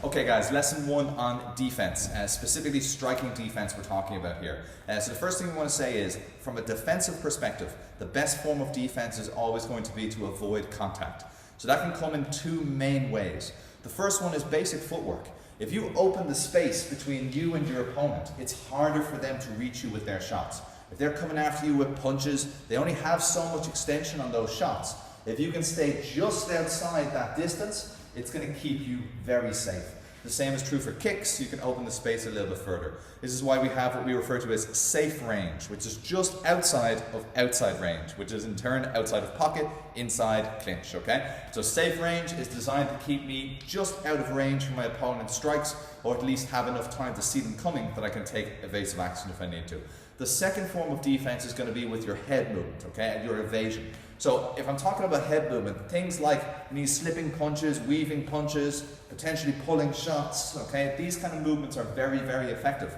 Okay guys, lesson 1 on defense, specifically striking defense we're talking about here. So the first thing we want to say is, from a defensive perspective, the best form of defense is always going to be to avoid contact. So that can come in two main ways. The first one is basic footwork. If you open the space between you and your opponent, it's harder for them to reach you with their shots. If they're coming after you with punches, they only have so much extension on those shots. If you can stay just outside that distance, it's going to keep you very safe. The same is true for kicks. You can open the space a little bit further. This is why we have what we refer to as safe range, which is just outside of outside range, which is in turn outside of pocket, inside clinch, okay? So safe range is designed to keep me just out of range from my opponent's strikes, or at least have enough time to see them coming that I can take evasive action if I need to. The second form of defense is going to be with your head movement, okay, and your evasion. So if I'm talking about head movement, things like these slipping punches, weaving punches, potentially pulling shots, okay, these kind of movements are very, very effective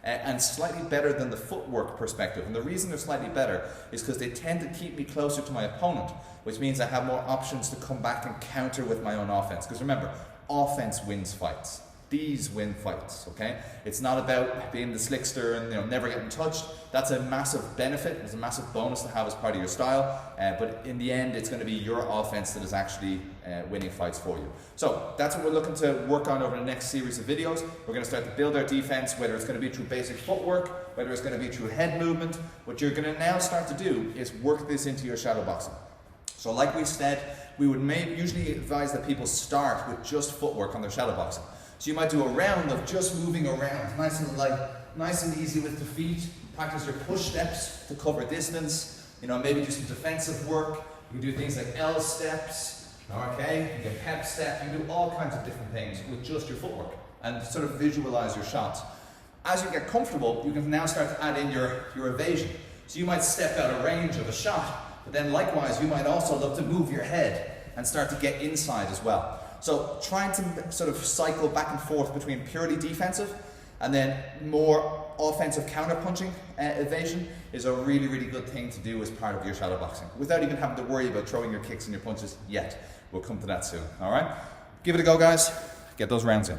and slightly better than the footwork perspective. And the reason they're slightly better is because they tend to keep me closer to my opponent, which means I have more options to come back and counter with my own offense. Because remember, offense wins fights. These win fights, okay? It's not about being the slickster and never getting touched. That's a massive benefit. It's a massive bonus to have as part of your style. But in the end, it's going to be your offense that is actually winning fights for you. So that's what we're looking to work on over the next series of videos. We're going to start to build our defense, whether it's going to be through basic footwork, whether it's going to be through head movement. What you're going to now start to do is work this into your shadow boxing. So like we said, we would usually advise that people start with just footwork on their shadow boxing. So you might do a round of just moving around, nice and light, nice and easy with the feet. Practice your push steps to cover distance. Maybe do some defensive work. You can do things like L steps, okay? You can pep step. You can do all kinds of different things with just your footwork and sort of visualize your shots. As you get comfortable, you can now start to add in your evasion. So you might step out of range of a shot, but then likewise, you might also look to move your head and start to get inside as well. So trying to sort of cycle back and forth between purely defensive and then more offensive counter-punching evasion is a really, really good thing to do as part of your shadow boxing without even having to worry about throwing your kicks and your punches yet. We'll come to that soon, all right? Give it a go, guys. Get those rounds in.